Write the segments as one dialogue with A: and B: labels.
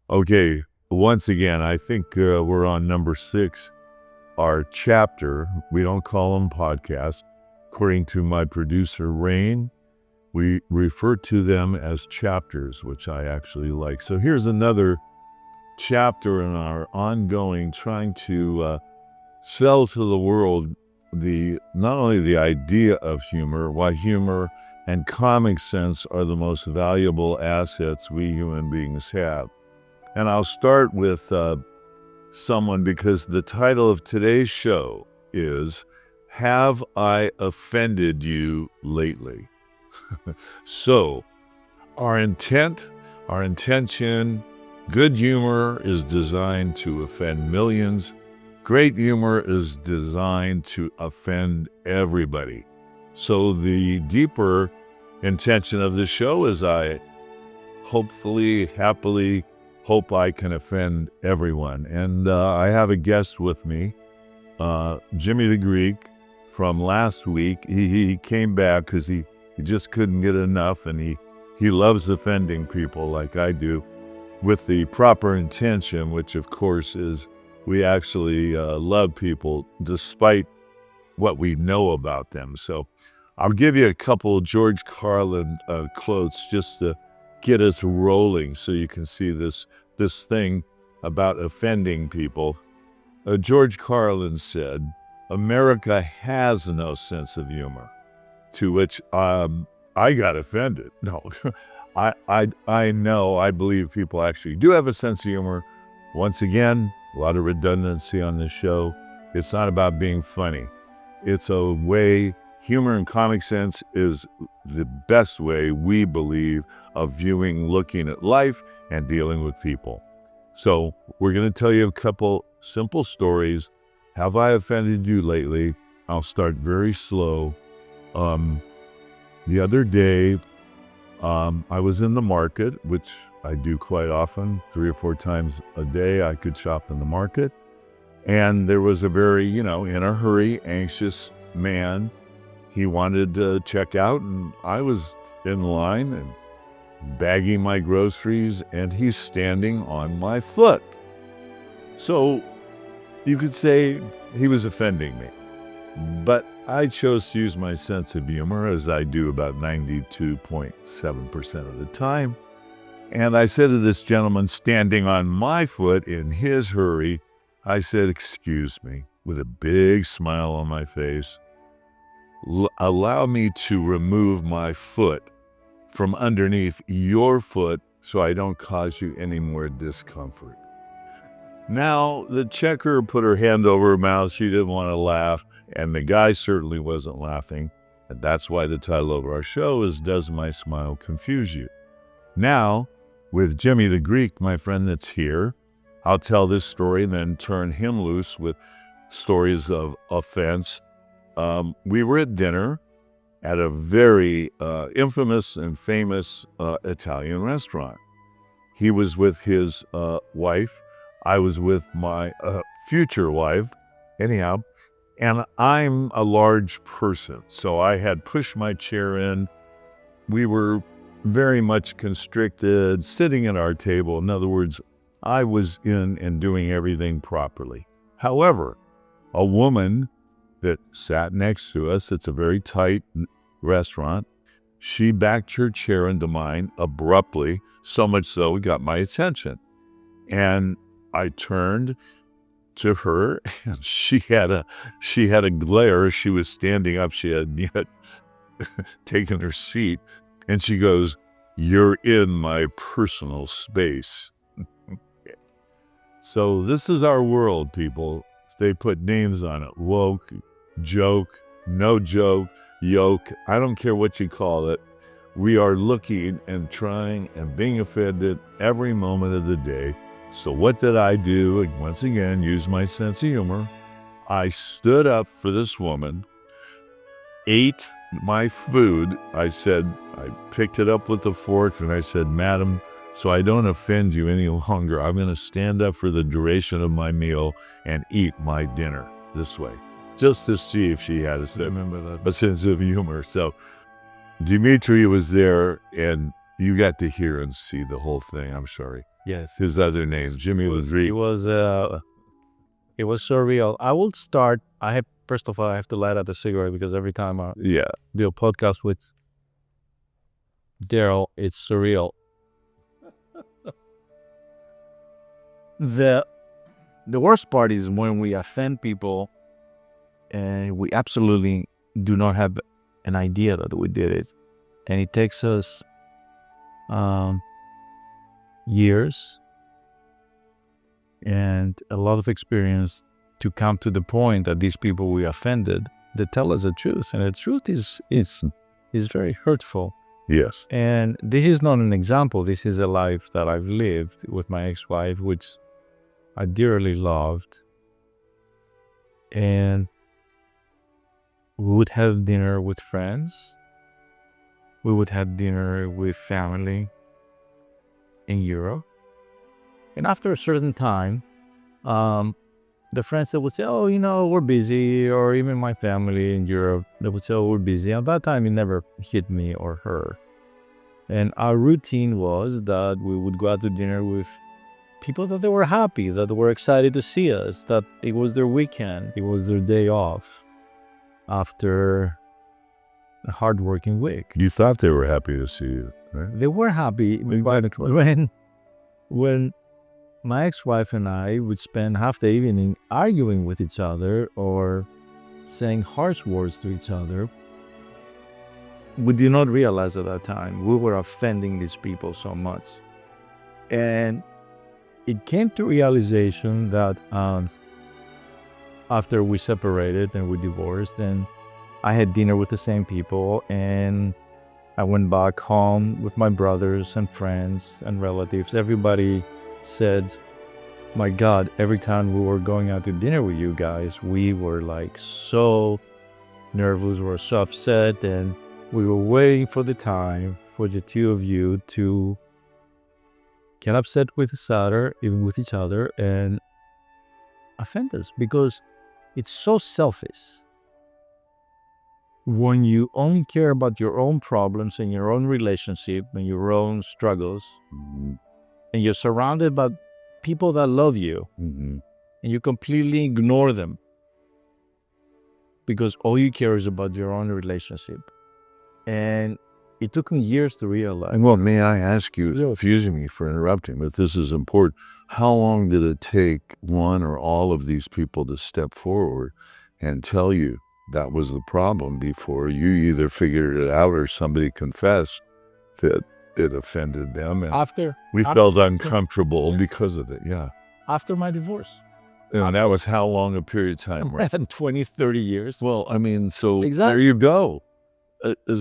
A: Okay, once again, I think we're on number 6, our chapter. We don't call them podcasts. According to my producer, Rain, we refer to them as chapters, which I actually like. So here's another chapter in our ongoing trying to sell to the world not only the idea of humor, why humor and comic sense are the most valuable assets we human beings have. And I'll start with someone because the title of today's show is Have I Offended You Lately? So, our intention, good humor is designed to offend millions. Great humor is designed to offend everybody. So the deeper intention of the show is I happily hope I can offend everyone. And I have a guest with me, Jimmy the Greek from last week. He came back because he just couldn't get enough, and he loves offending people like I do with the proper intention, which of course is we actually love people despite what we know about them. So I'll give you a couple George Carlin quotes just to get us rolling so you can see this thing about offending people. George Carlin said, "America has no sense of humor," to which I got offended. No, I know, I believe people actually do have a sense of humor. Once again, a lot of redundancy on this show. It's not about being funny. It's a way, humor and comic sense is the best way, we believe, of viewing, looking at life, and dealing with people. So we're going to tell you a couple simple stories. Have I offended you lately? I'll start very slow. The other day, I was in the market, which I do quite often, 3 or 4 times a day. I could shop in the market. And there was a very, in a hurry, anxious man. He wanted to check out, and I was in line and bagging my groceries, and he's standing on my foot. So you could say he was offending me. But I chose to use my sense of humor, as I do about 92.7% of the time. And I said to this gentleman standing on my foot in his hurry, I said, "Excuse me," with a big smile on my face. "Allow me to remove my foot from underneath your foot so I don't cause you any more discomfort." Now, the checker put her hand over her mouth. She didn't want to laugh, and the guy certainly wasn't laughing. And that's why the title of our show is Does My Smile Confuse You? Now, with Jimmy the Greek, my friend that's here, I'll tell this story and then turn him loose with stories of offense. We were at dinner at a very infamous and famous Italian restaurant. He was with his wife. I was with my future wife. Anyhow, and I'm a large person, so I had pushed my chair in. We were very much constricted, sitting at our table. In other words, I was in and doing everything properly. However, a woman that sat next to us, it's a very tight restaurant, she backed her chair into mine abruptly, so much so it got my attention. And I turned to her, and she had a glare. She was standing up. She had yet taken her seat, and she goes, "You're in my personal space." So this is our world, people. They put names on it: woke, joke, no joke, yoke. I don't care what you call it. We are looking and trying and being offended every moment of the day. So what did I do? And once again, use my sense of humor. I stood up for this woman, ate my food. I picked it up with a fork, and I said, "Madam, so I don't offend you any longer, I'm going to stand up for the duration of my meal and eat my dinner this way," just to see if she had a sense of humor. So Dimitri was there, and you got to hear and see the whole thing. I'm sorry.
B: Yes.
A: His other name, Jimmy
B: It
A: Lazrie.
B: was surreal. I will start. First of all, I have to light out the cigarette because every time I
A: Yeah.
B: do a podcast with Daryl, it's surreal. The worst part is when we offend people and we absolutely do not have an idea that we did it. And it takes us years and a lot of experience to come to the point that these people we offended, they tell us the truth. And the truth is very hurtful.
A: Yes.
B: And this is not an example. This is a life that I've lived with my ex-wife, which I dearly loved. And we would have dinner with friends. We would have dinner with family in Europe. And after a certain time, the friends that would say, oh, we're busy, or even my family in Europe, they would say, oh, we're busy. At that time, it never hit me or her. And our routine was that we would go out to dinner with people that they were happy, that were excited to see us, that it was their weekend, it was their day off after a hardworking week.
A: You thought they were happy to see you, right?
B: They were happy, but when my ex-wife and I would spend half the evening arguing with each other or saying harsh words to each other, we did not realize at that time we were offending these people so much. And it came to realization that after we separated and we divorced, and I had dinner with the same people, and I went back home with my brothers and friends and relatives. Everybody said, my God, every time we were going out to dinner with you guys, we were like so nervous, we were so upset, and we were waiting for the time for the two of you to get upset with each other and offend us, because it's so selfish. When you only care about your own problems and your own relationship and your own struggles, and you're surrounded by people that love you, and you completely ignore them because all you care is about your own relationship. And it took me years to realize.
A: Well, may I ask you, excusing me for interrupting, but this is important. How long did it take one or all of these people to step forward and tell you that was the problem before you either figured it out or somebody confessed that it offended them? And we felt uncomfortable because of it, yeah.
B: After my divorce.
A: And that was how long a period of time?
B: More than 20, 30 years.
A: Well, I mean, so
B: exactly.
A: There you go.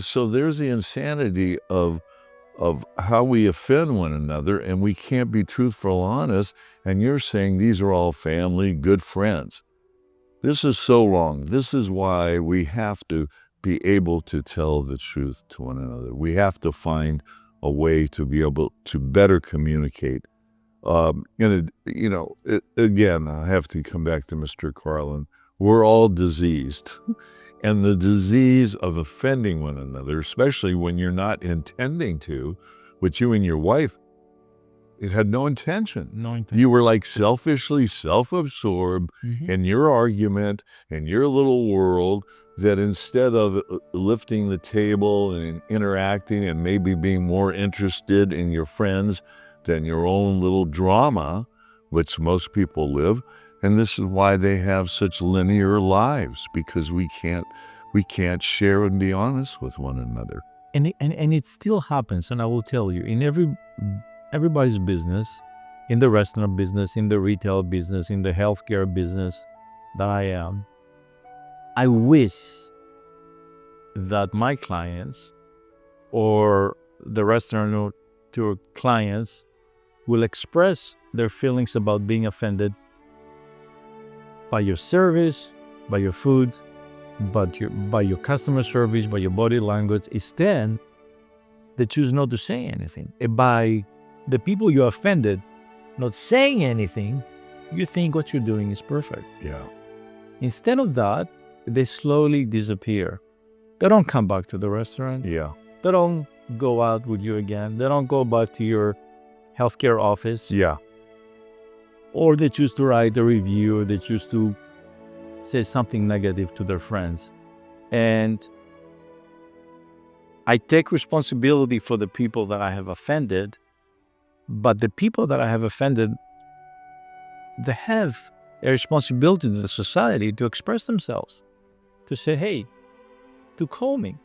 A: So there's the insanity of how we offend one another, and we can't be truthful, honest. And you're saying these are all family, good friends. This is so wrong. This is why we have to be able to tell the truth to one another. We have to find a way to be able to better communicate. Again, I have to come back to Mr. Carlin. We're all diseased. And the disease of offending one another, especially when you're not intending to, with you and your wife, it had no intention. You were like selfishly self-absorbed in your argument, in your little world, that instead of lifting the table and interacting and maybe being more interested in your friends than your own little drama, which most people live. And this is why they have such linear lives, because we can't share and be honest with one another.
B: And it still happens. And I will tell you, in everybody's business, in the restaurant business, in the retail business, in the healthcare business that I am, I wish that my clients or the restaurant to clients will express their feelings about being offended by your service, by your food, by your customer service, by your body language. Instead, they choose not to say anything. And by the people you offended not saying anything, you think what you're doing is perfect.
A: Yeah.
B: Instead of that, they slowly disappear. They don't come back to the restaurant.
A: Yeah.
B: They don't go out with you again. They don't go back to your healthcare office,
A: Yeah.
B: or they choose to write a review, or they choose to say something negative to their friends. And I take responsibility for the people that I have offended, but the people that I have offended, they have a responsibility to the society to express themselves, to say, hey, to call me,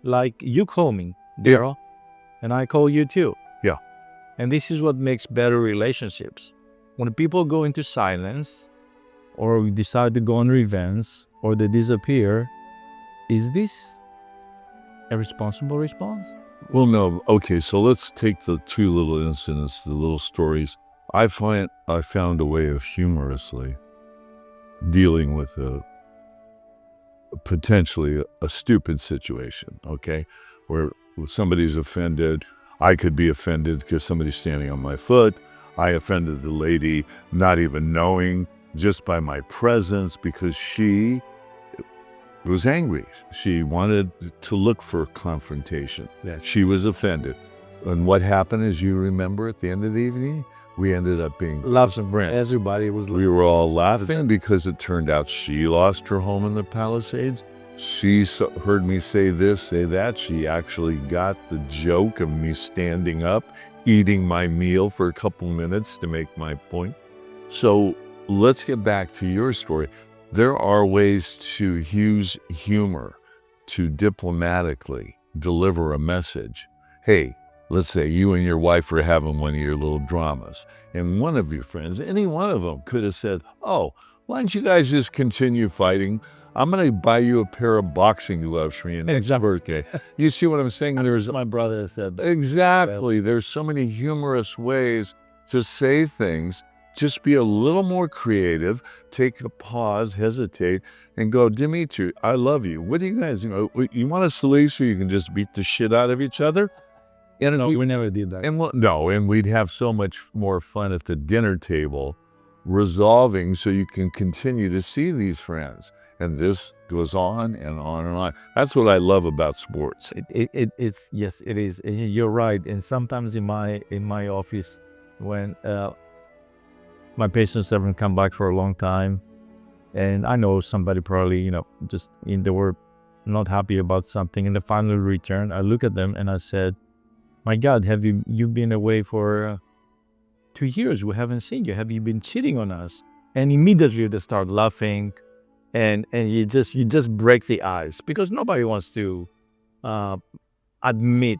B: like you call me, Daryl, and I call you too.
A: Yeah.
B: And this is what makes better relationships. When people go into silence, or decide to go on revenge, or they disappear, is this a responsible response?
A: Well, no. Okay, so let's take the two little incidents, the little stories. I found a way of humorously dealing with potentially a stupid situation, okay, where somebody's offended. I could be offended because somebody's standing on my foot. I offended the lady not even knowing, just by my presence, because she was angry. She wanted to look for confrontation.
B: Yes.
A: She was offended. And what happened, as you remember, at the end of the evening, we ended up being
B: Loves and friends.
C: Everybody was
A: we were all laughing because it turned out she lost her home in the Palisades. She heard me say this, say that. She actually got the joke of me standing up, eating my meal for a couple minutes to make my point. So let's get back to your story. There are ways to use humor to diplomatically deliver a message. Hey, let's say you and your wife are having one of your little dramas, and one of your friends, any one of them, could have said, oh, why don't you guys just continue fighting? I'm going to buy you a pair of boxing gloves for your next birthday. You see what I'm saying? There's
C: my brother said.
A: exactly. There's so many humorous ways to say things. Just be a little more creative, take a pause, hesitate, and go, Dimitri, I love you. What do you guys, you want a solution so you can just beat the shit out of each other? And
C: No, we never did that.
A: and we'd have so much more fun at the dinner table resolving so you can continue to see these friends. And this goes on and on and on. That's what I love about sports.
B: It's yes, it is. And you're right. And sometimes in my office, when my patients haven't come back for a long time, and I know somebody probably they were not happy about something, and they finally return. I look at them and I said, "My God, have you been away for 2 years? We haven't seen you. Have you been cheating on us?" And immediately they start laughing. And you just break the ice, because nobody wants to admit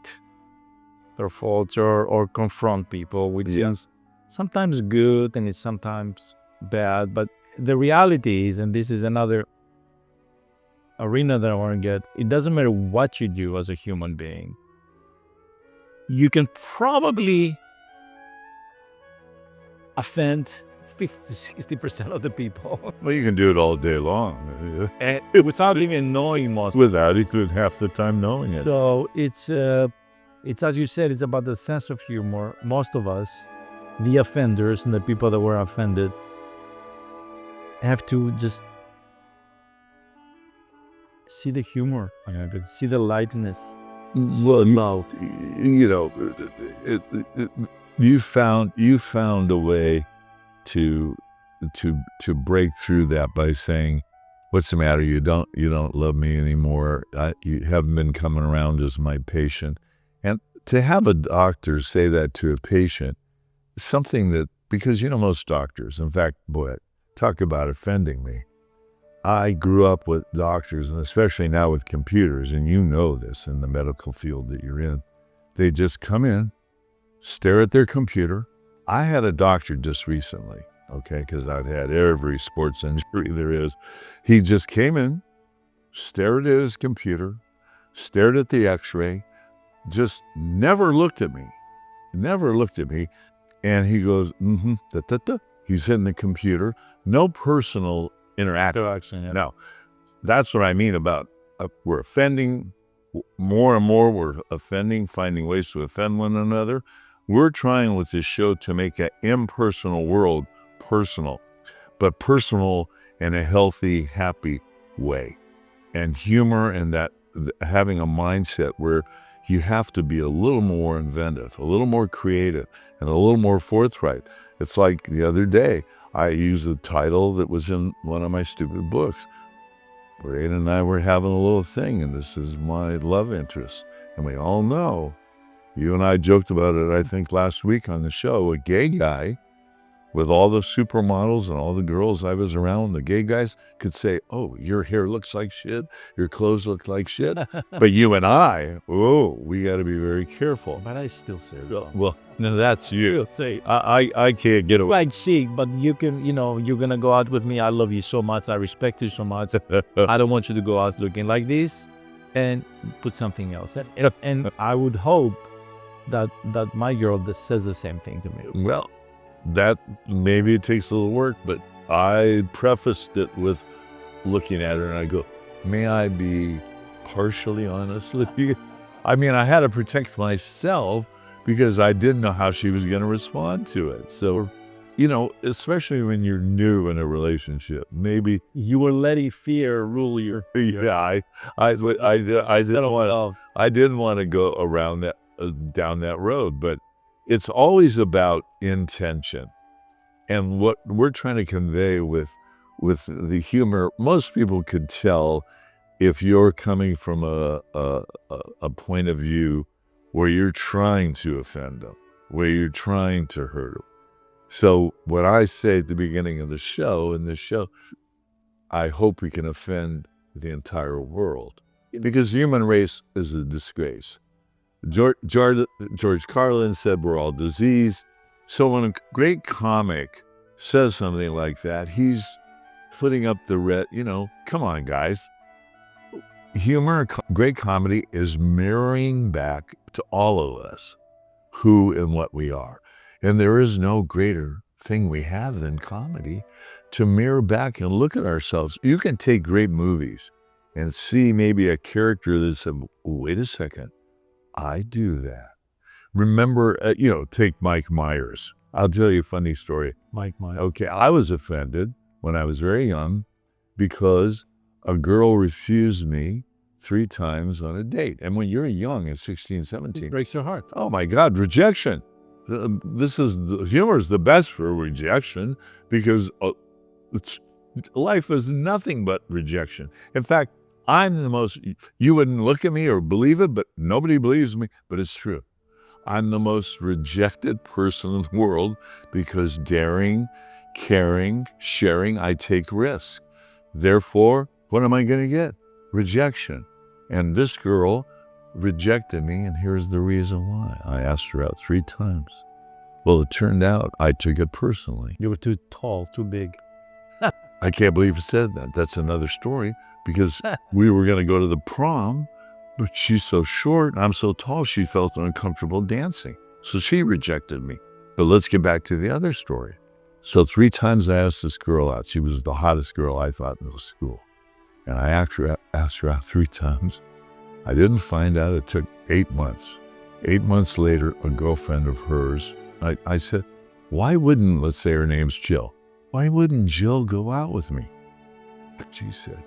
B: their faults or confront people, which is sometimes good and it's sometimes bad. But the reality is, and this is another arena that I want to get, it doesn't matter what you do as a human being. You can probably offend 50-60% of the people.
A: Well, you can do it all day long.
B: And without even knowing most.
A: Without it, could half the time knowing it.
B: So it's as you said, it's about the sense of humor. Most of us, the offenders and the people that were offended, have to just see the humor, see the lightness.
A: Well,
B: Love.
A: You found a way to break through that by saying, "What's the matter? You don't love me anymore. You haven't been coming around as my patient." And to have a doctor say that to a patient, something that, because most doctors, in fact, boy, talk about offending me. I grew up with doctors, and especially now with computers, and this in the medical field that you're in. They just come in, stare at their computer. I had a doctor just recently, okay, because I've had every sports injury there is. He just came in, stared at his computer, stared at the x-ray, just never looked at me. And he goes, He's hitting the computer. No personal interaction. No, that's what I mean about we're offending more and more. We're offending, finding ways to offend one another. We're trying with this show to make an impersonal world personal, but personal in a healthy, happy way. And humor, and that having a mindset where you have to be a little more inventive, a little more creative, and a little more forthright. It's like the other day, I used a title that was in one of my stupid books. Braden and I were having a little thing, and this is my love interest. And we all know, you and I joked about it, I think, last week on the show, a gay guy with all the supermodels and all the girls I was around, the gay guys could say, oh, your hair looks like shit, your clothes look like shit. But you and I, oh, we got to be very careful.
B: But I still say,
A: Well, no, that's you.
B: I'll say,
A: I can't get away.
B: right, see, but you can, you're gonna go out with me. I love you so much. I respect you so much. I don't want you to go out looking like this, and put something else. And I would hope that my girl that says the same thing to me.
A: Well, that maybe it takes a little work, but I prefaced it with looking at her and I go, may I be partially honest with you? I mean, I had to protect myself because I didn't know how she was going to respond to it. So, especially when you're new in a relationship, maybe
B: You were letting fear rule your.
A: I didn't want to go around that down that road, but it's always about intention. And what we're trying to convey with the humor, most people could tell if you're coming from a point of view where you're trying to offend them, where you're trying to hurt them. So what I say at the beginning of the show, I hope we can offend the entire world, because the human race is a disgrace. George Carlin said we're all diseased. So when a great comic says something like that, he's putting up the red, come on, guys. Humor, great comedy is mirroring back to all of us who and what we are. And there is no greater thing we have than comedy to mirror back and look at ourselves. You can take great movies and see maybe a character that said, wait a second, I do that. Remember, take Mike Myers. I'll tell you a funny story.
B: Mike Myers.
A: Okay, I was offended when I was very young because a girl refused me 3 times on a date. And when you're young at 16, 17,
B: It breaks your heart.
A: oh my God, rejection. Humor is the best for rejection because life is nothing but rejection. In fact, you wouldn't look at me or believe it, but nobody believes me, but it's true. I'm the most rejected person in the world because daring, caring, sharing, I take risks. Therefore, what am I going to get? Rejection. And this girl rejected me, and here's the reason why. I asked her out 3 times. Well, it turned out I took it personally.
B: You were too tall, too big.
A: I can't believe you said that. That's another story, because we were going to go to the prom, but she's so short, I'm so tall, she felt uncomfortable dancing. So she rejected me. But let's get back to the other story. So 3 times I asked this girl out. She was the hottest girl I thought in the school. And I asked her out 3 times. I didn't find out. It took 8 months. 8 months later, a girlfriend of hers, I said, why wouldn't, let's say her name's Jill, why wouldn't Jill go out with me? But she said,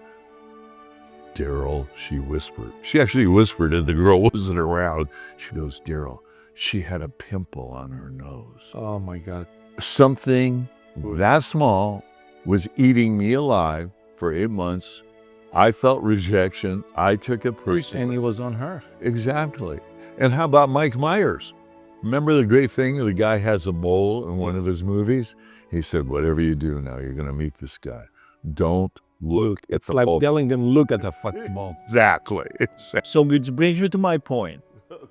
A: Daryl, she whispered. She actually whispered and the girl wasn't around. She goes, Daryl, she had a pimple on her nose.
B: Oh my God.
A: Something that small was eating me alive for 8 months. I felt rejection. I took it personally.
B: And it was on her.
A: Exactly. And how about Mike Myers? Remember the great thing? The guy has a mole in one of his movies. He said, whatever you do now, you're going to meet this guy. Don't look.
B: It's like telling them, look at the fucking ball.
A: Exactly.
B: So which brings me to my point.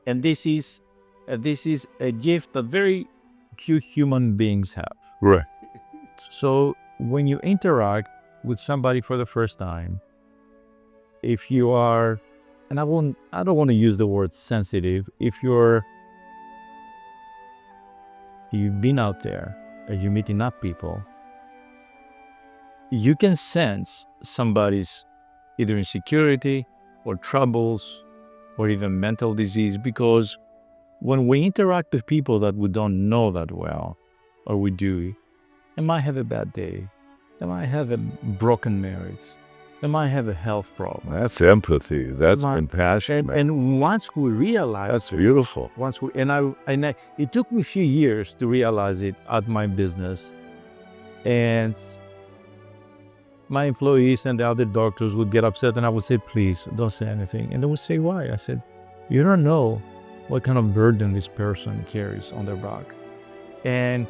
B: And this is a gift that very few human beings have.
A: Right.
B: So when you interact with somebody for the first time, if you are, and I don't want to use the word sensitive, if you've been out there and you're meeting up people, you can sense somebody's either insecurity or troubles or even mental disease, because when we interact with people that we don't know that well, or we do, they might have a bad day, they might have a broken marriage, They might have a health problem.
A: That's empathy. That's
B: My-
A: compassion.
B: And once we realize,
A: That's beautiful.
B: it took me a few years to realize it at my business. And my employees and the other doctors would get upset, and I would say, please don't say anything. And they would say, why? I said, you don't know what kind of burden this person carries on their back. And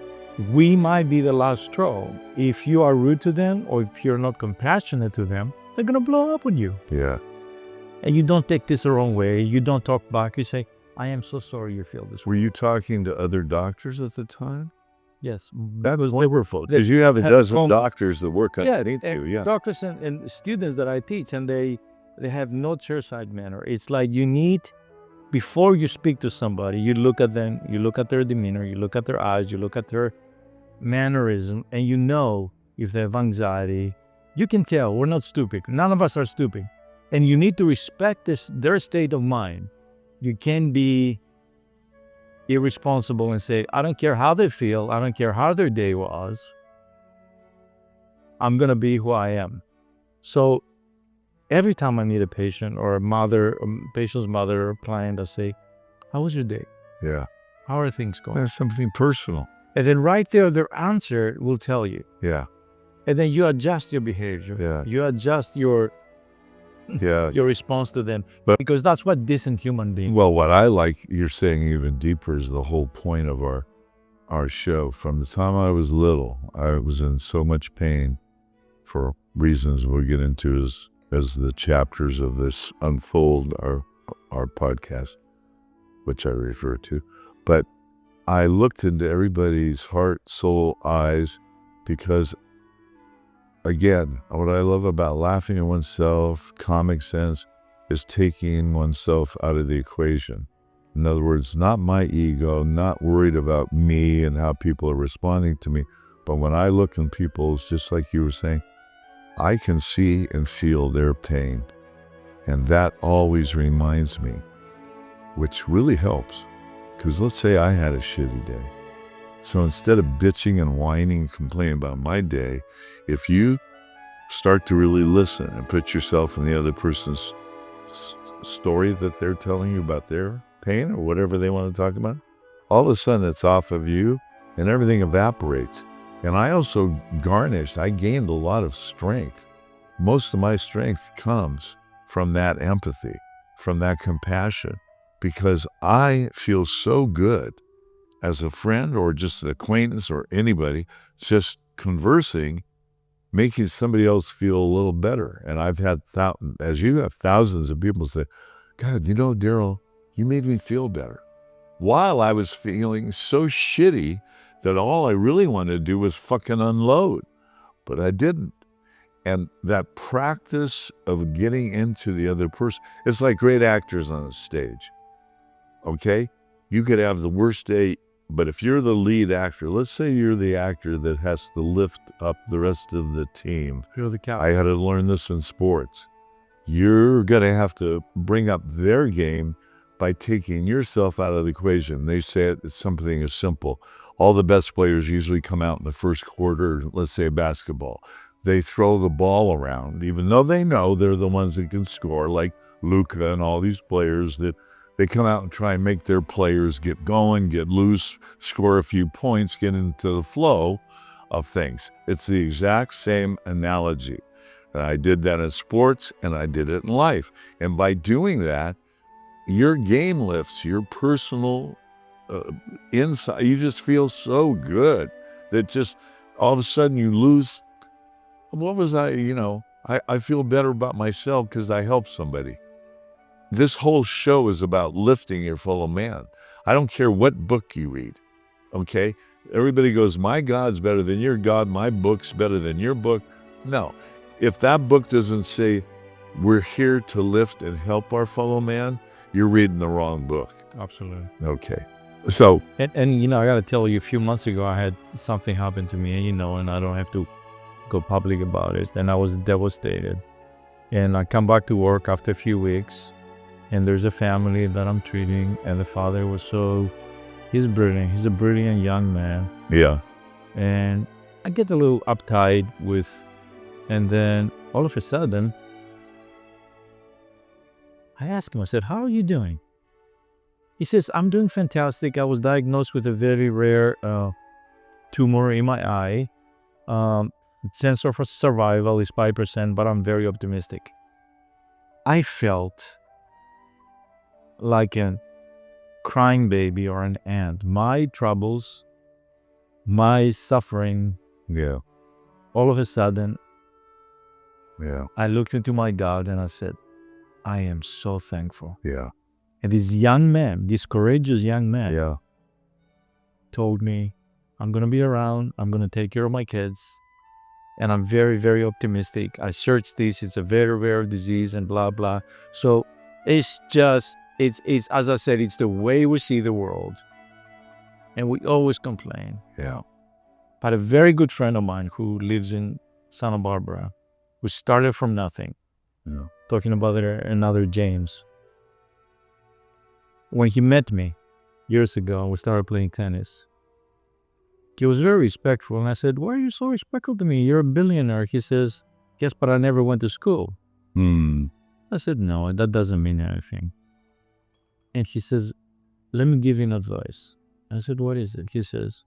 B: we might be the last straw. If you are rude to them, or if you're not compassionate to them, they're going to blow up on you.
A: Yeah.
B: And you don't take this the wrong way. You don't talk back. You say, I am so sorry you feel this way.
A: Were you talking to other doctors at the time?
B: Yes.
A: That was wonderful. Because you have a dozen doctors that work underneath you. Yeah.
B: Doctors and students that I teach, and they have no chairside manner. It's like you need, before you speak to somebody, you look at them, you look at their demeanor, you look at their eyes, you look at their mannerism, and you know if they have anxiety. You can tell. We're not stupid. None of us are stupid. And you need to respect their state of mind. You can't be irresponsible and say, I don't care how they feel. I don't care how their day was. I'm going to be who I am. So every time I meet a patient or a mother, or patient's mother or client, I say, how was your day?
A: Yeah.
B: How are things going?
A: That's something personal.
B: And then right there, their answer will tell you.
A: Yeah.
B: And then you adjust your behavior.
A: Yeah.
B: You adjust your response to them. Because that's what decent human beings.
A: Well, what I like you're saying even deeper is the whole point of our show. From the time I was little, I was in so much pain for reasons we'll get into as the chapters of this unfold our podcast, which I refer to. But I looked into everybody's heart, soul, eyes, because again, what I love about laughing at oneself, comic sense, is taking oneself out of the equation. In other words, not my ego, not worried about me and how people are responding to me. But when I look in people's, just like you were saying, I can see and feel their pain. And that always reminds me, which really helps. Because let's say I had a shitty day. So instead of bitching and whining, complaining about my day, if you start to really listen and put yourself in the other person's story that they're telling you about their pain or whatever they want to talk about, all of a sudden it's off of you and everything evaporates. And I also I gained a lot of strength. Most of my strength comes from that empathy, from that compassion, because I feel so good as a friend or just an acquaintance or anybody, just conversing, making somebody else feel a little better. And I've had, as you have, thousands of people say, God, you know, Daryl, you made me feel better. While I was feeling so shitty that all I really wanted to do was fucking unload, but I didn't. And that practice of getting into the other person, it's like great actors on a stage, okay? You could have the worst day, but if you're the lead actor, let's say you're the actor that has to lift up the rest of the team.
B: You're the cow.
A: I had to learn this in sports. You're going to have to bring up their game by taking yourself out of the equation. They say it's something as simple. All the best players usually come out in the first quarter, let's say basketball. They throw the ball around, even though they know they're the ones that can score, like Luka and all these players, that they come out and try and make their players get going, get loose, score a few points, get into the flow of things. It's the exact same analogy. And I did that in sports and I did it in life. And by doing that, your game lifts, your personal inside. You just feel so good that just all of a sudden you lose. What was I feel better about myself because I helped somebody. This whole show is about lifting your fellow man. I don't care what book you read, okay? Everybody goes, my God's better than your God, my book's better than your book. No, if that book doesn't say we're here to lift and help our fellow man, you're reading the wrong book.
B: Absolutely.
A: Okay. So.
B: And I got to tell you, a few months ago, I had something happen to me, and I don't have to go public about it. And I was devastated. And I come back to work after a few weeks, and there's a family that I'm treating, and the father was he's brilliant. He's a brilliant young man.
A: Yeah.
B: And I get a little uptight and then all of a sudden, I asked him, I said, how are you doing? He says, I'm doing fantastic. I was diagnosed with a very rare tumor in my eye. Chance of survival is 5%, but I'm very optimistic. I felt like a crying baby or an ant. My troubles, my suffering,
A: Yeah.
B: all of a sudden,
A: Yeah.
B: I looked into my God and I said, I am so thankful.
A: Yeah.
B: And this young man, this courageous young man,
A: Yeah.
B: told me, I'm going to be around. I'm going to take care of my kids. And I'm very, very optimistic. I searched this. It's a very rare disease and blah, blah. So it's just, it's as I said, it's the way we see the world. And we always complain.
A: Yeah.
B: But a very good friend of mine who lives in Santa Barbara, who started from nothing,
A: Yeah.
B: talking about another James. When he met me years ago and we started playing tennis, he was very respectful. And I said, why are you so respectful to me? You're a billionaire. He says, yes, but I never went to school. I said, no, that doesn't mean anything. And he says, let me give you an advice. I said, what is it? He says,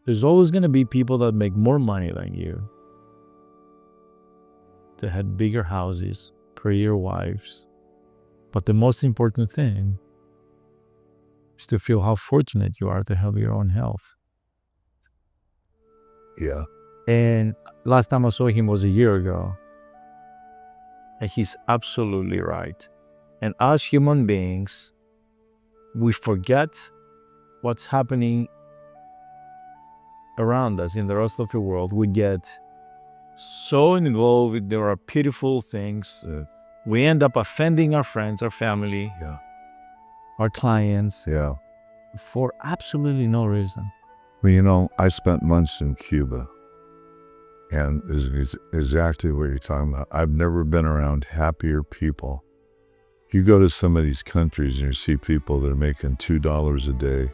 B: there's always going to be people that make more money than you, that had bigger houses, prettier wives. But the most important thing is to feel how fortunate you are to have your own health.
A: Yeah.
B: And last time I saw him was a year ago. And he's absolutely right. And as human beings, we forget what's happening around us in the rest of the world. We get so involved with there are pitiful things. We end up offending our friends, our family,
A: Yeah.
B: our clients,
A: Yeah.
B: for absolutely no reason.
A: Well, I spent months in Cuba, and is exactly what you're talking about. I've never been around happier people. You go to some of these countries and you see people that are making $2 a day,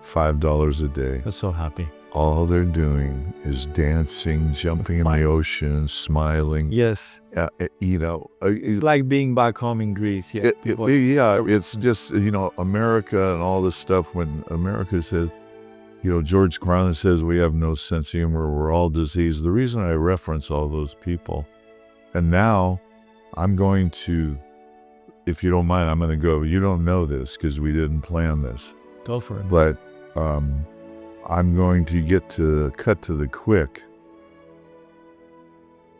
A: $5 a day.
B: I'm so happy.
A: All they're doing is dancing, jumping in the ocean, smiling.
B: Yes.
A: It's
B: It's like being back home in Greece. Yeah.
A: it's just, America and all this stuff. When America says, George Carlin says we have no sense of humor, we're all diseased. The reason I reference all those people, and now I'm going to, if you don't mind, I'm going to go. You don't know this because we didn't plan this,
B: Go for it.
A: but I'm going to cut to the quick.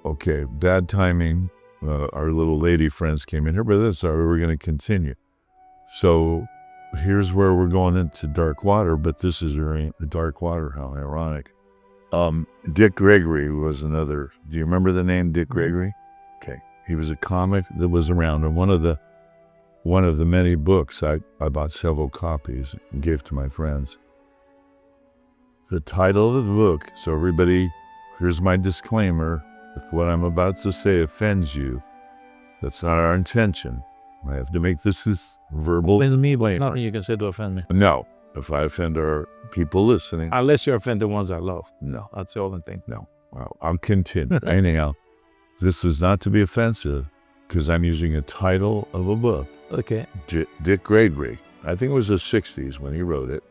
A: Okay, bad timing. Our little lady friends came in here, but that's all right. We're going to continue. So here's where we're going into dark water, but this is very dark water. How ironic. Dick Gregory was another. Do you remember the name Dick Gregory? Okay, he was a comic that was around, and one of the many books I bought several copies and gave to my friends. The title of the book. So everybody, here's my disclaimer. If what I'm about to say offends you, that's not our intention. I have to make this verbal.
B: With me, but nothing you can say to offend me.
A: No, if I offend our people listening,
B: Unless you offend the ones I love.
A: no,
B: That's the only thing.
A: no. Well, I'll continue. Anyhow, this is not to be offensive because I'm using a title of a book.
B: Okay.
A: Dick Gregory. I think it was the 60s when he wrote it,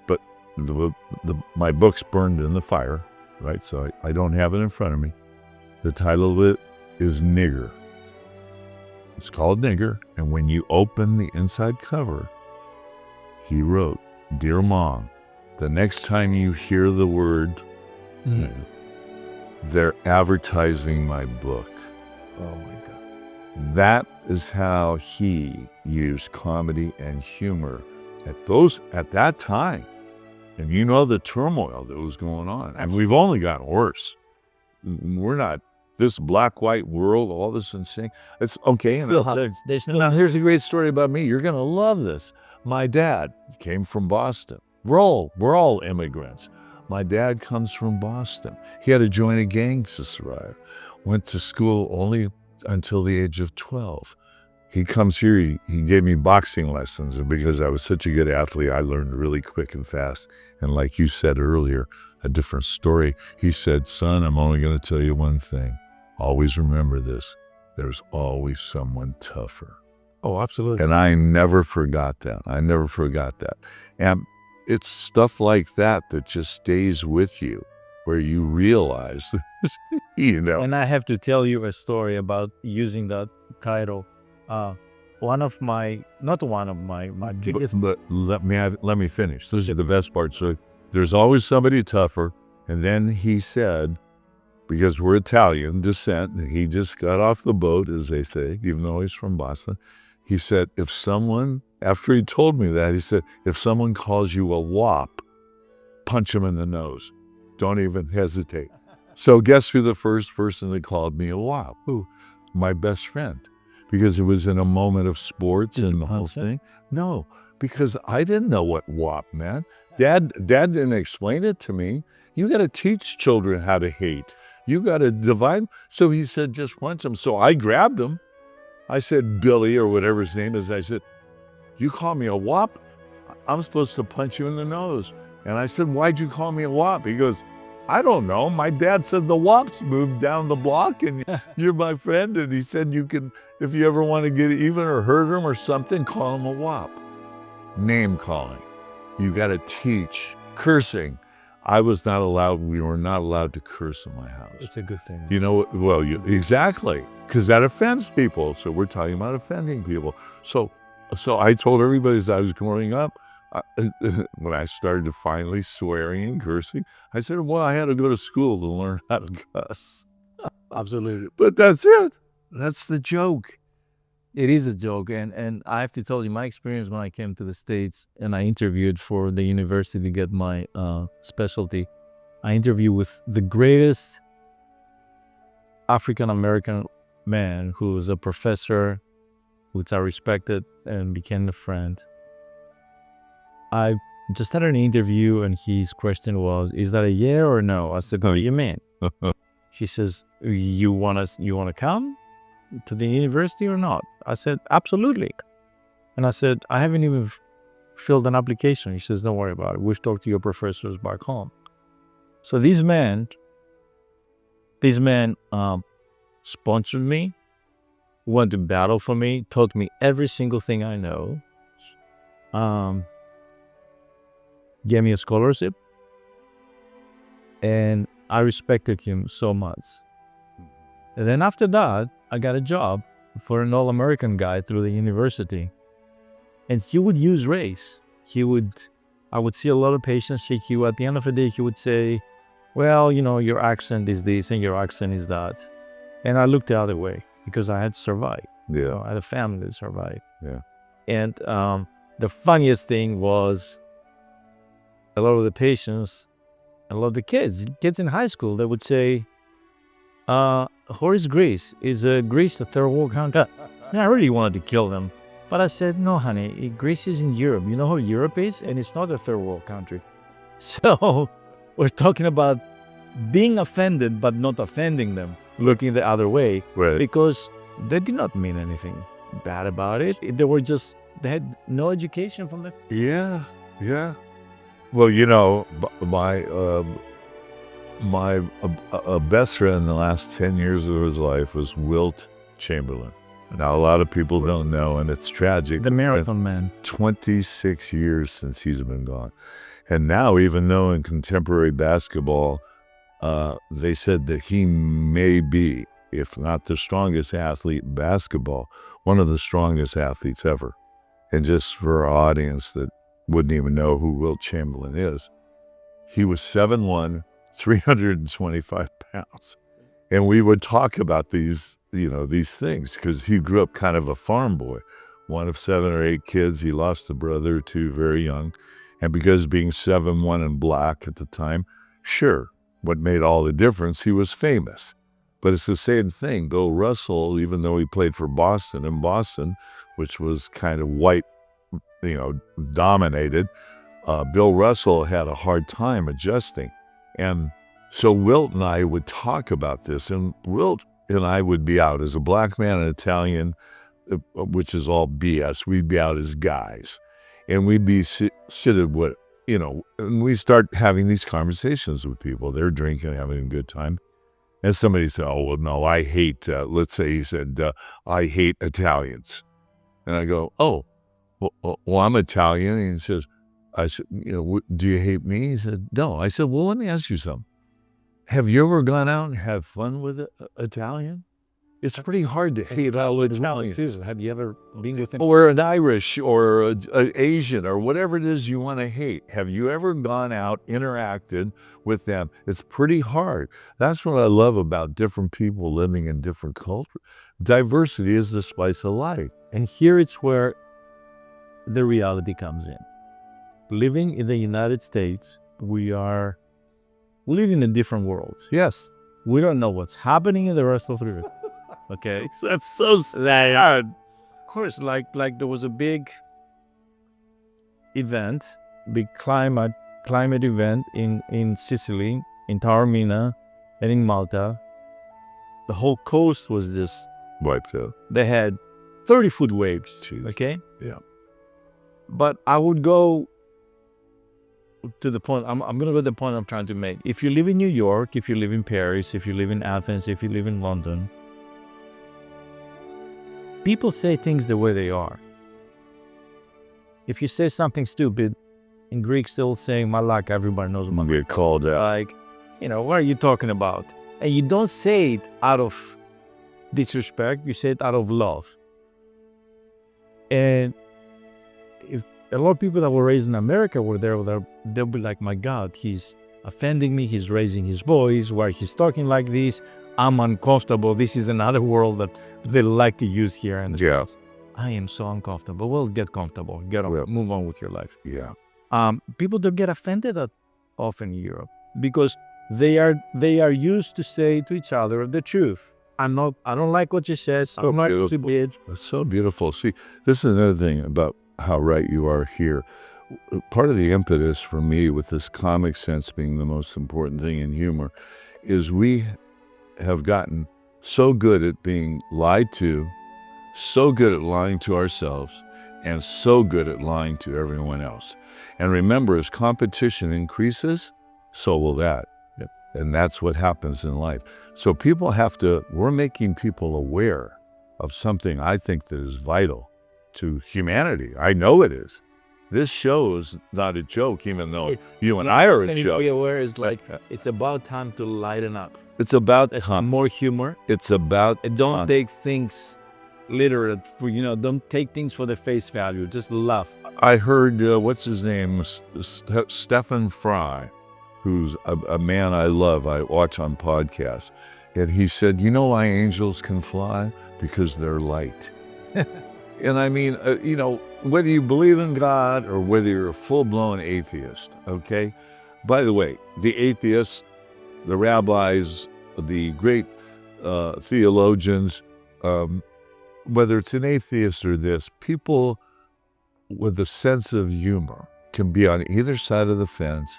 A: but my book's burned in the fire, right? So I don't have it in front of me. The title of it is Nigger. It's called Nigger, and when you open the inside cover, he wrote, "Dear Mom, the next time you hear the word, they're advertising my book."
B: Oh my God.
A: That is how he used comedy and humor at that time. And the turmoil that was going on. And we've only gotten worse. We're not this black-white world, all this insane. It's okay. Now, here's a great story about me. You're going to love this. My dad came from Boston. We're all immigrants. My dad comes from Boston. He had to join a gang to survive. Went to school only until the age of 12. he comes here, he gave me boxing lessons. And because I was such a good athlete, I learned really quick and fast. And like you said earlier, a different story. He said, son, I'm only going to tell you one thing. Always remember this. There's always someone tougher.
B: Oh, absolutely.
A: And I never forgot that. I never forgot that. And it's stuff like that that just stays with you, where you realize, you know.
B: And I have to tell you a story about using that title. My biggest.
A: But let me finish. This is the best part. So there's always somebody tougher. And then he said, because we're Italian descent, and he just got off the boat, as they say, even though he's from Boston. He said, after he told me that, he said, if someone calls you a wop, punch him in the nose. Don't even hesitate. So guess who the first person that called me a wop? Who? My best friend. Because it was in a moment of sports and the whole thing. No, because I didn't know what wop meant. Dad didn't explain it to me. You got to teach children how to hate. You got to divide. So he said, just punch him. So I grabbed him. I said, Billy, or whatever his name is. I said, you call me a wop? I'm supposed to punch you in the nose. And I said, why'd you call me a wop? He goes, I don't know. My dad said the wops moved down the block and you're my friend. And he said, you can, if you ever want to get even or hurt him or something, call him a wop. Name calling. You got to teach. Cursing. We were not allowed to curse in my house.
B: It's a good thing.
A: You know, well, exactly. Because that offends people. So we're talking about offending people. So I told everybody as I was growing up, when I started to finally swearing and cursing, I said, well, I had to go to school to learn how to cuss.
B: Absolutely.
A: But that's it. That's the joke.
B: It is a joke. And I have to tell you, my experience when I came to the States and I interviewed for the university to get my specialty, I interviewed with the greatest African-American man who was a professor, which I respected and became a friend. I just had an interview and his question was, is that a yeah or no? I said, what do you mean? He says, you want to come to the university or not? I said, absolutely. And I said, I haven't even filled an application. He says, don't worry about it. We've talked to your professors back home. So this man sponsored me, went to battle for me, taught me every single thing I know, gave me a scholarship, and I respected him so much. And then after that, I got a job for an all-American guy through the university. And he would use race. I would see a lot of patients. At the end of the day, he would say, well, you know, your accent is this and your accent is that. And I looked the other way because I had survived.
A: Yeah.
B: You know, I had a family that survived.
A: Yeah.
B: And the funniest thing was a lot of the patients, a lot of the kids in high school, they would say, Horace Greece, is Greece a third world country? And I really wanted to kill them. But I said, no, honey, Greece is in Europe. You know how Europe is? And it's not a third world country. So we're talking about being offended, but not offending them, looking the other way.
A: Right.
B: Because they did not mean anything bad about it. They had no education from the...
A: Yeah. Yeah. Well, you know, my best friend in the last 10 years of his life was Wilt Chamberlain. Now, a lot of people don't know, and it's tragic.
B: The marathon man.
A: 26 years since he's been gone. And now, even though in contemporary basketball, they said that he may be, if not the strongest athlete in basketball, one of the strongest athletes ever. And just for our audience that wouldn't even know who Wilt Chamberlain is, he was 7'1", 325 pounds. And we would talk about these things because he grew up kind of a farm boy, one of 7 or 8 kids. He lost a brother or two very young. And because being 7'1" and black at the time, sure, what made all the difference, he was famous. But it's the same thing. Bill Russell, even though he played for Boston, which was kind of white, dominated, Bill Russell had a hard time adjusting. And so Wilt and I would talk about this, and Wilt and I would be out as a black man, an Italian, which is all BS. We'd be out as guys, and we'd be sitting with, and we start having these conversations with people. They're drinking, having a good time. And somebody said, oh, well, no, I hate, let's say he said, I hate Italians. And I go, oh, well, I'm Italian. And he says, I said, do you hate me? He said, no. I said, well, let me ask you something. Have you ever gone out and had fun with an Italian? It's pretty hard to hate all Italians.
B: Have you ever been with him?
A: Or an Irish or an Asian or whatever it is you want to hate. Have you ever gone out, interacted with them? It's pretty hard. That's what I love about different people living in different cultures. Diversity is the spice of life.
B: And here it's where the reality comes in. Living in the United States, we live in a different world.
A: Yes.
B: We don't know what's happening in the rest of the earth. Okay,
A: That's so sad.
B: of course, like there was a big event, big climate event in Sicily, in Taormina, and in Malta. The whole coast was just
A: Wiped out.
B: they had 30-foot waves.
A: Jeez.
B: Okay,
A: Yeah.
B: but I would go to the point. I'm going to go to the point I'm trying to make. If you live in New York, if you live in Paris, if you live in Athens, if you live in London, people say things the way they are. If you say something stupid, in Greek still saying malak, everybody knows malak.
A: Get called out.
B: Like, what are you talking about? And you don't say it out of disrespect, you say it out of love. And if a lot of people that were raised in America were there, they'll be like, my God, he's offending me, he's raising his voice, why he's talking like this, I'm uncomfortable, this is another world that they like to use here. And
A: Yeah.
B: I am so uncomfortable. Well, get comfortable, move on with your life.
A: Yeah.
B: People don't get offended that often in Europe because they are used to say to each other the truth. I don't like what you said. I'm not too big.
A: That's so beautiful. See, this is another thing about how right you are here. Part of the impetus for me with this comic sense being the most important thing in humor is we have gotten so good at being lied to, so good at lying to ourselves, and so good at lying to everyone else. And remember, as competition increases, so will that.
B: Yep.
A: And that's what happens in life. So we're making people aware of something I think that is vital to humanity. I know it is. This show is not a joke, even though you and I are a joke.
B: Be aware is like, it's about time to lighten up.
A: It's about
B: More humor.
A: It's about
B: And don't take things literal for, don't take things for the face value. Just laugh.
A: I heard, what's his name? Stephen Fry, who's a man I love. I watch on podcasts. And he said, you know why angels can fly? Because they're light. And I mean, whether you believe in God or whether you're a full-blown atheist, okay? By the way, the atheists, the rabbis, the great theologians, whether it's an atheist or this, people with a sense of humor can be on either side of the fence,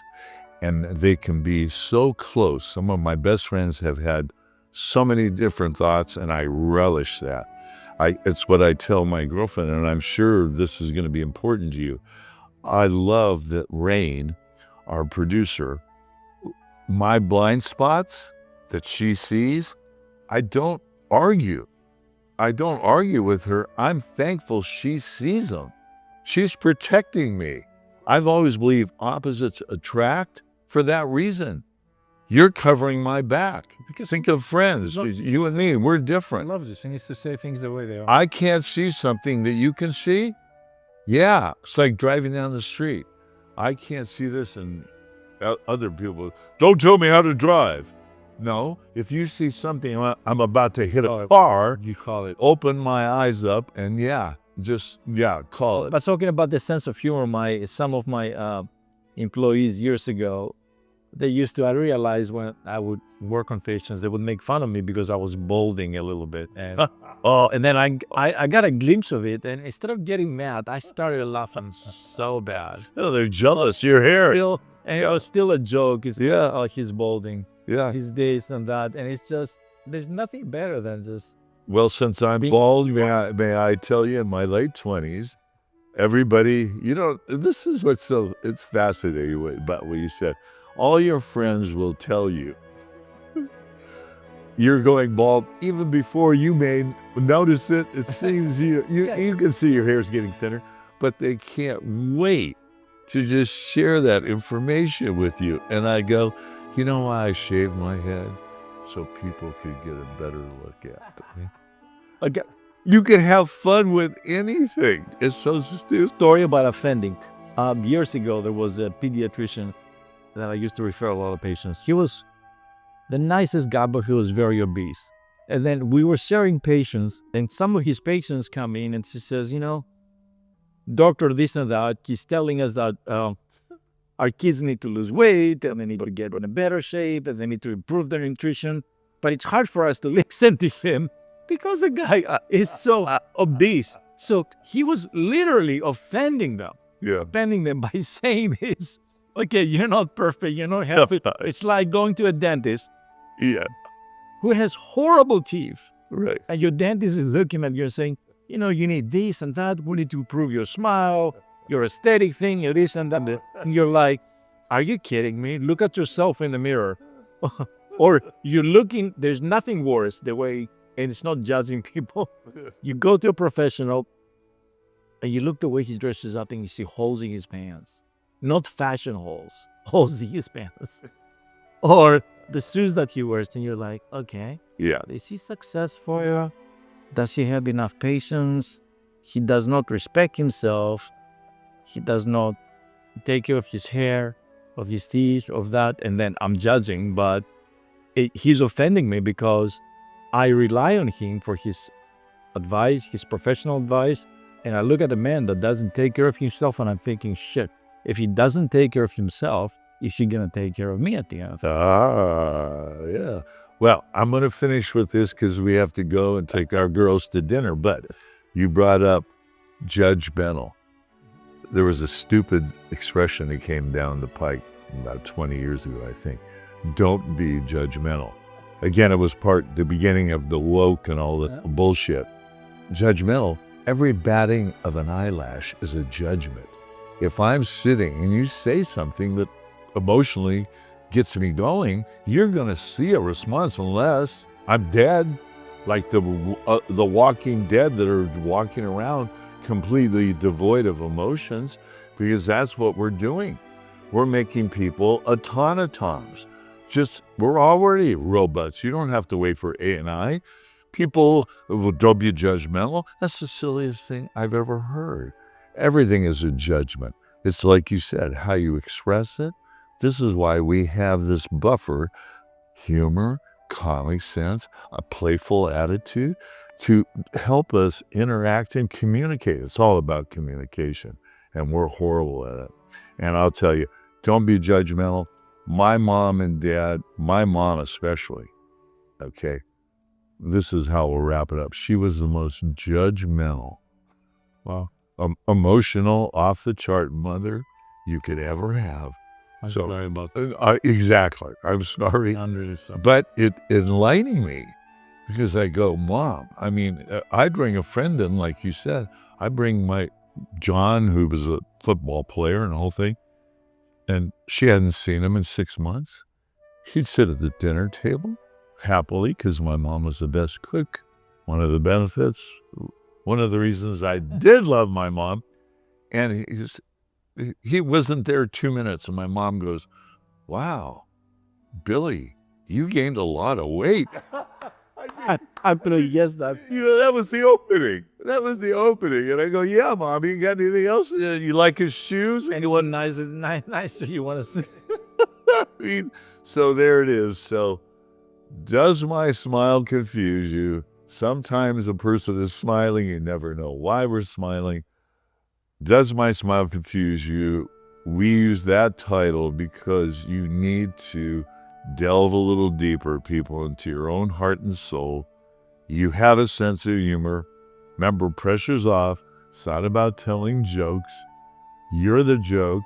A: and they can be so close. Some of my best friends have had so many different thoughts, and I relish that. It's what I tell my girlfriend, and I'm sure this is going to be important to you. I love that Rain, our producer, my blind spots that she sees, I don't argue. I don't argue with her. I'm thankful she sees them. She's protecting me. I've always believed opposites attract for that reason. You're covering my back. Think of friends. You and me, we're different.
B: I love this. He needs to say things the way they are.
A: I can't see something that you can see. Yeah, it's like driving down the street. I can't see this, and other people, don't tell me how to drive. No, if you see something, I'm about to hit a car,
B: You call it.
A: open my eyes up and call it.
B: But talking about the sense of humor, some of my employees years ago, I realized when I would work on patients, they would make fun of me because I was balding a little bit. And and then I got a glimpse of it, and instead of getting mad, I started laughing so bad.
A: Oh, they're jealous. Your hair.
B: And it was still a joke. It's
A: Yeah.
B: he's balding.
A: Yeah.
B: His this and that. And it's just, there's nothing better than just
A: Well, since I'm bald, may I tell you, in my late 20s, everybody, this is it's fascinating about what you said. All your friends will tell you you're going bald even before you may notice it. It seems you can see your hair's getting thinner, but they can't wait to just share that information with you. And I go, you know why I shaved my head? So people could get a better look at me.
B: Again,
A: You can have fun with anything. It's so stupid.
B: story about offending. Years ago, there was a pediatrician that I used to refer a lot of patients. He was the nicest guy, but he was very obese. And then we were sharing patients, and some of his patients come in and she says, doctor, this and that, he's telling us that our kids need to lose weight and they need to get in a better shape and they need to improve their nutrition. But it's hard for us to listen to him because the guy is so obese. So he was literally offending them by saying this. Okay, you're not perfect, you're not healthy. It's like going to a dentist
A: Yeah,
B: who has horrible teeth.
A: right.
B: And your dentist is looking at you and saying, you need this and that. We need to improve your smile, your aesthetic thing, your this and that. And you're like, are you kidding me? Look at yourself in the mirror. Or you're looking, there's nothing worse the way, and it's not judging people. You go to a professional and you look the way he dresses up and you see holes in his pants. Not fashion holes in his pants. Or the shoes that he wears, and you're like, okay,
A: Yeah.
B: is he successful? Does he have enough patience? He does not respect himself. He does not take care of his hair, of his teeth, of that. And then I'm judging, but he's offending me because I rely on him for his advice, his professional advice. And I look at a man that doesn't take care of himself, and I'm thinking, shit, if he doesn't take care of himself, is he going to take care of me at the end?
A: Yeah. Well, I'm going to finish with this because we have to go and take our girls to dinner. But you brought up judgmental. There was a stupid expression that came down the pike about 20 years ago, I think. Don't be judgmental. Again, it was the beginning of the woke and all the bullshit. Judgmental, every batting of an eyelash is a judgment. If I'm sitting and you say something that emotionally gets me going, you're going to see a response unless I'm dead, like the walking dead that are walking around completely devoid of emotions, because that's what we're doing. We're making people automatons. We're already robots. You don't have to wait for AI. People will don't be judgmental. That's the silliest thing I've ever heard. Everything is a judgment. It's like you said, how you express it. This is why we have this buffer, humor, comic sense, a playful attitude to help us interact and communicate. It's all about communication, and we're horrible at it. And I'll tell you, don't be judgmental. My mom and dad, my mom especially, okay, this is how we'll wrap it up. She was the most judgmental, emotional, off-the-chart mother you could ever have.
B: I'm sorry about that.
A: Exactly. I'm sorry. But it enlightening me because I go, Mom, I mean, I'd bring a friend in, like you said. I bring my John, who was a football player and the whole thing, and she hadn't seen him in 6 months. He'd sit at the dinner table happily because my mom was the best cook. One of the benefits, one of the reasons I did love my mom. And he wasn't there 2 minutes, and my mom goes, wow, Billy, you gained a lot of weight.
B: I'm going to guess that.
A: That was the opening. And I go, yeah, Mom, you got anything else? You like his shoes?
B: Anyone nicer you want to see?
A: I mean, so there it is. So does my smile confuse you? Sometimes a person is smiling. You never know why we're smiling. Does my smile confuse you? We use that title because you need to delve a little deeper, people, into your own heart and soul. You have a sense of humor. Remember, pressure's off. It's not about telling jokes. You're the joke.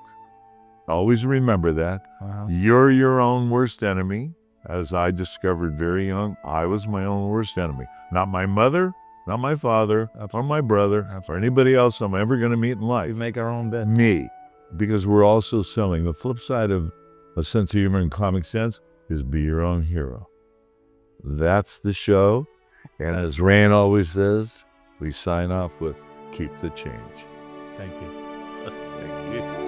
A: Always remember that. You're your own worst enemy. as I discovered very young, I was my own worst enemy. Not my mother, not my father, not for my brother, not for anybody else I'm ever going to meet in
B: We
A: life.
B: make our own bed.
A: Me. Because we're also selling. The flip side of a sense of humor and comic sense is be your own hero. That's the show. And as Rand always says, we sign off with keep the change.
B: Thank you.
A: Thank you.